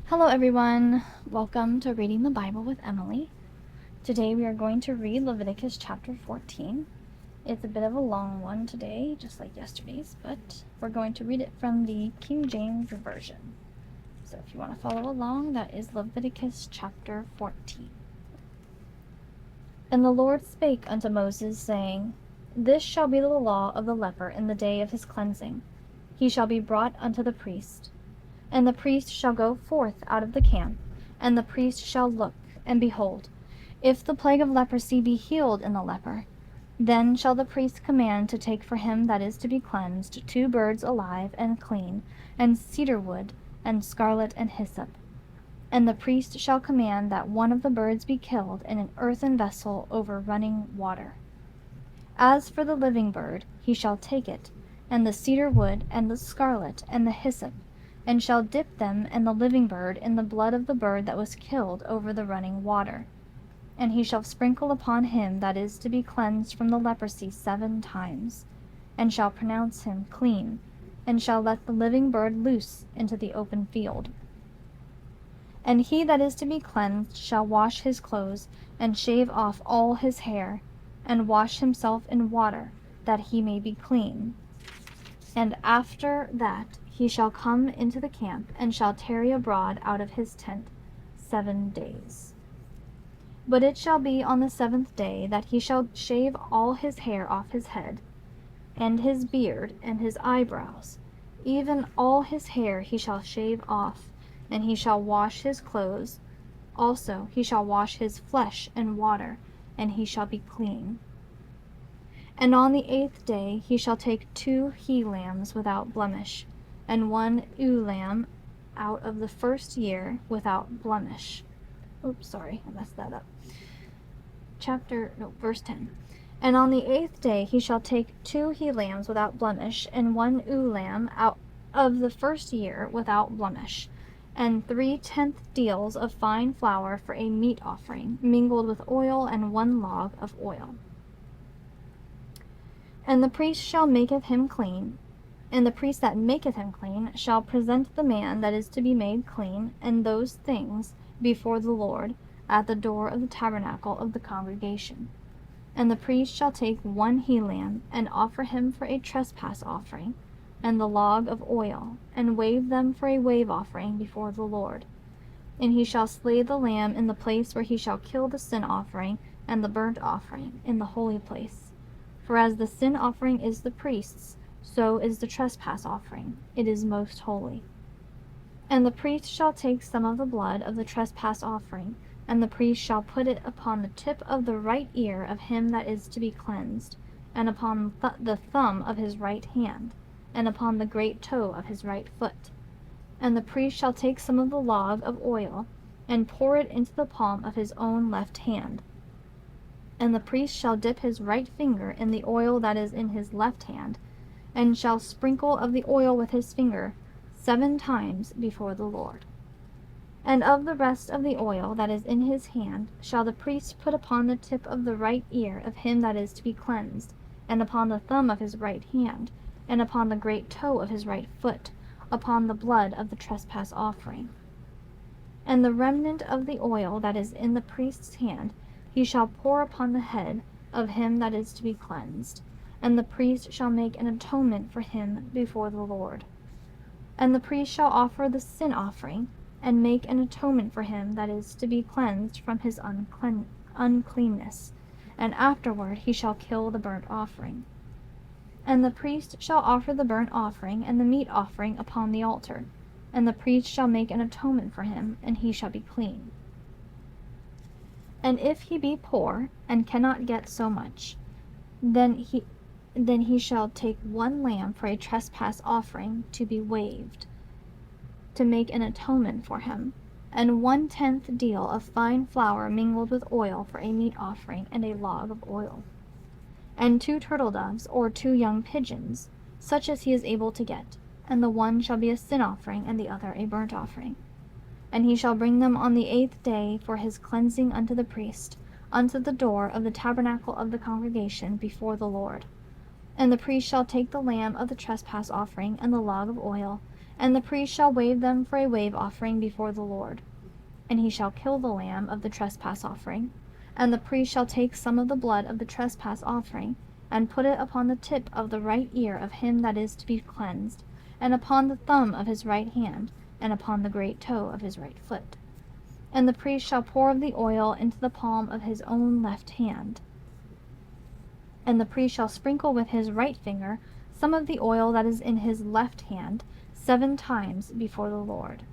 Hello everyone, welcome to Reading the Bible with Emily. Today we are going to read Leviticus chapter 14. It's a bit of a long one today, just like yesterday's, but we're going to read it from the King James Version. So if you want to follow along, that is Leviticus chapter 14. And the Lord spake unto Moses, saying, This shall be the law of the leper in the day of his cleansing. He shall be brought unto the priest. And the priest shall go forth out of the camp, and the priest shall look, and behold, if the plague of leprosy be healed in the leper, then shall the priest command to take for him that is to be cleansed 2 birds alive and clean, and cedar wood, and scarlet and hyssop. And the priest shall command that one of the birds be killed in an earthen vessel over running water. As for the living bird, he shall take it, and the cedar wood, and the scarlet, and the hyssop, and shall dip them and the living bird in the blood of the bird that was killed over the running water. And he shall sprinkle upon him that is to be cleansed from the leprosy 7 times, and shall pronounce him clean, and shall let the living bird loose into the open field. And he that is to be cleansed shall wash his clothes, and shave off all his hair, and wash himself in water, that he may be clean. And after that he shall come into the camp, and shall tarry abroad out of his tent 7 days. But it shall be on the 7th day that he shall shave all his hair off his head, and his beard, and his eyebrows, even all his hair he shall shave off, and he shall wash his clothes. Also he shall wash his flesh in water, and he shall be clean. And on the 8th day he shall take 2 he-lambs without blemish, and 1 ewe lamb out of the first year without blemish. Oops, sorry, I messed that up. Verse 10. And on the 8th day he shall take 2 he-lambs without blemish, and 1 ewe lamb out of the first year without blemish, and 3/10 deals of fine flour for a meat offering, mingled with oil, and 1 log of oil. And the priest shall maketh him clean, and the priest that maketh him clean shall present the man that is to be made clean, and those things before the Lord at the door of the tabernacle of the congregation. And the priest shall take 1 he-lamb, and offer him for a trespass offering, and the log of oil, and wave them for a wave offering before the Lord. And he shall slay the lamb in the place where he shall kill the sin offering and the burnt offering, in the holy place. For as the sin offering is the priest's, so is the trespass offering. It is most holy. And the priest shall take some of the blood of the trespass offering, and the priest shall put it upon the tip of the right ear of him that is to be cleansed, and upon the thumb of his right hand, and upon the great toe of his right foot. And the priest shall take some of the log of oil, and pour it into the palm of his own left hand. And the priest shall dip his right finger in the oil that is in his left hand, and shall sprinkle of the oil with his finger 7 times before the Lord. And of the rest of the oil that is in his hand shall the priest put upon the tip of the right ear of him that is to be cleansed, and upon the thumb of his right hand, and upon the great toe of his right foot, upon the blood of the trespass offering. And the remnant of the oil that is in the priest's hand he shall pour upon the head of him that is to be cleansed, and the priest shall make an atonement for him before the Lord. And the priest shall offer the sin offering, and make an atonement for him that is to be cleansed from his uncleanness, and afterward he shall kill the burnt offering. And the priest shall offer the burnt offering and the meat offering upon the altar, and the priest shall make an atonement for him, and he shall be clean. And if he be poor, and cannot get so much, then he shall take 1 lamb for a trespass offering to be waved, to make an atonement for him, and 1/10 deal of fine flour mingled with oil for a meat offering, and a log of oil. And 2 turtle doves, or 2 young pigeons, such as he is able to get, and the one shall be a sin offering, and the other a burnt offering. And he shall bring them on the 8th day for his cleansing unto the priest, unto the door of the tabernacle of the congregation before the Lord. And the priest shall take the lamb of the trespass offering, and the log of oil, And the priest shall wave them for a wave offering before the Lord. And he shall kill the lamb of the trespass offering. And the priest shall take some of the blood of the trespass offering, and put it upon the tip of the right ear of him that is to be cleansed, and upon the thumb of his right hand, and upon the great toe of his right foot. And the priest shall pour of the oil into the palm of his own left hand. And the priest shall sprinkle with his right finger some of the oil that is in his left hand 7 times before the Lord.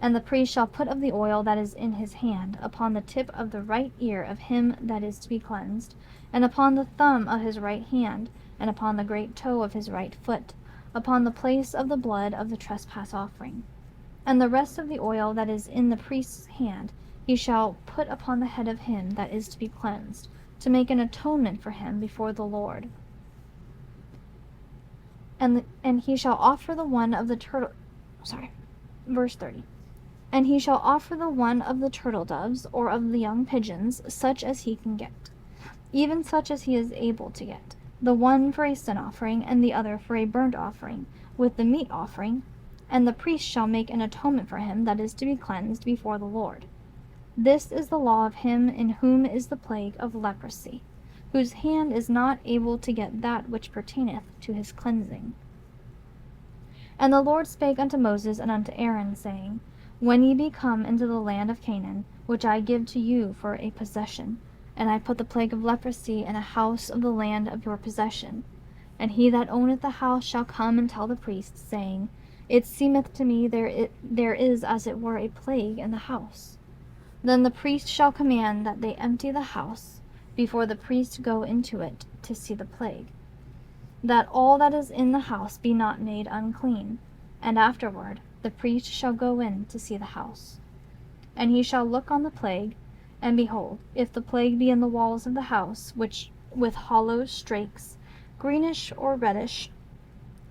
And the priest shall put of the oil that is in his hand upon the tip of the right ear of him that is to be cleansed, and upon the thumb of his right hand, and upon the great toe of his right foot, upon the place of the blood of the trespass offering. And the rest of the oil that is in the priest's hand he shall put upon the head of him that is to be cleansed, to make an atonement for him before the Lord. And he shall offer the one of the verse 30. And he shall offer the one of the turtle doves, or of the young pigeons, such as he can get, even such as he is able to get, the one for a sin offering, and the other for a burnt offering, with the meat offering. And the priest shall make an atonement for him that is to be cleansed before the Lord. This is the law of him in whom is the plague of leprosy, whose hand is not able to get that which pertaineth to his cleansing. And the Lord spake unto Moses and unto Aaron, saying, When ye be come into the land of Canaan, which I give to you for a possession, and I put the plague of leprosy in a house of the land of your possession, and he that owneth the house shall come and tell the priest, saying, It seemeth to me there is as it were a plague in the house. Then the priest shall command that they empty the house, before the priest go into it to see the plague, that all that is in the house be not made unclean, and afterward the priest shall go in to see the house. And he shall look on the plague, and behold, if the plague be in the walls of the house, which with hollow strakes, greenish or reddish,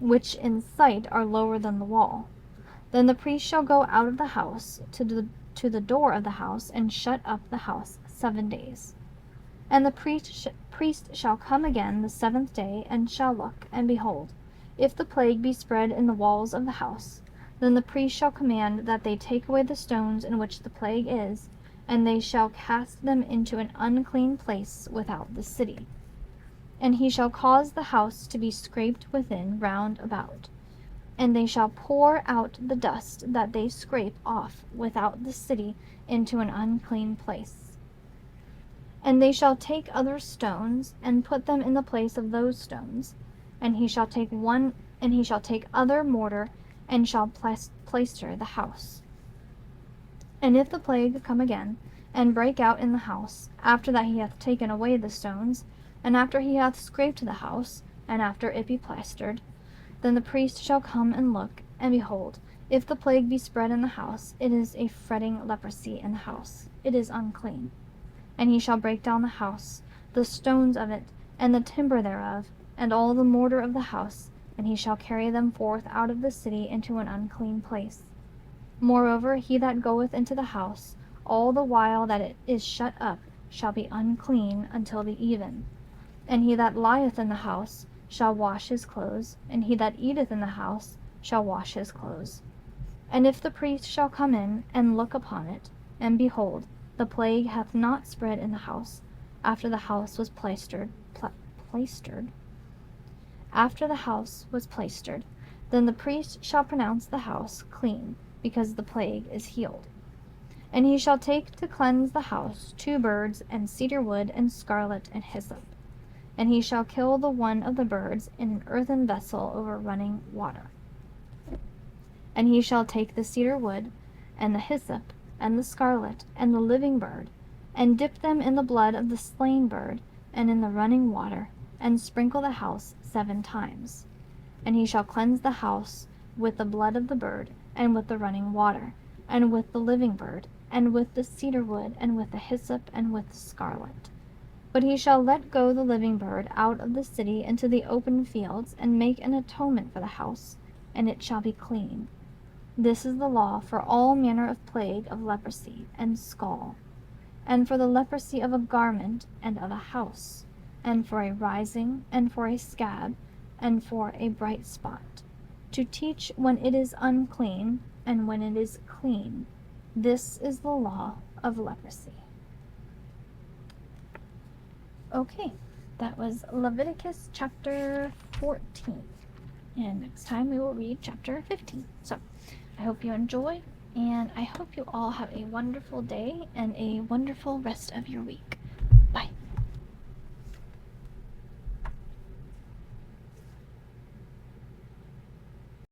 which in sight are lower than the wall, then the priest shall go out of the house to the door of the house, and shut up the house 7 days. And the priest shall come again the 7th day, and shall look, and behold, if the plague be spread in the walls of the house, then the priest shall command that they take away the stones in which the plague is, and they shall cast them into an unclean place without the city. And he shall cause the house to be scraped within round about, and they shall pour out the dust that they scrape off without the city into an unclean place. And they shall take other stones, and put them in the place of those stones, and he shall take other mortar, and shall plaister the house. And if the plague come again, and break out in the house, after that he hath taken away the stones, and after he hath scraped the house, and after it be plaistered, then the priest shall come and look, and behold, if the plague be spread in the house, it is a fretting leprosy in the house, it is unclean. And he shall break down the house, the stones of it, and the timber thereof, and all the mortar of the house, and he shall carry them forth out of the city into an unclean place. Moreover, he that goeth into the house, all the while that it is shut up, shall be unclean until the even. And he that lieth in the house shall wash his clothes, and he that eateth in the house shall wash his clothes. And if the priest shall come in and look upon it, and behold, the plague hath not spread in the house, after the house was plaistered, then the priest shall pronounce the house clean, because the plague is healed. And he shall take to cleanse the house 2 birds, and cedar wood, and scarlet, and hyssop. And he shall kill the one of the birds in an earthen vessel over running water. And he shall take the cedar wood, and the hyssop, and the scarlet, and the living bird, and dip them in the blood of the slain bird, and in the running water, and sprinkle the house 7 times. And he shall cleanse the house with the blood of the bird, and with the running water, and with the living bird, and with the cedar wood, and with the hyssop, and with the scarlet. But he shall let go the living bird out of the city into the open fields, and make an atonement for the house, and it shall be clean. This is the law for all manner of plague of leprosy and scall, and for the leprosy of a garment and of a house, and for a rising, and for a scab, and for a bright spot. to teach when it is unclean and when it is clean. This is the law of leprosy. Okay, that was Leviticus chapter 14. And next time we will read chapter 15. So I hope you enjoy, and I hope you all have a wonderful day and a wonderful rest of your week.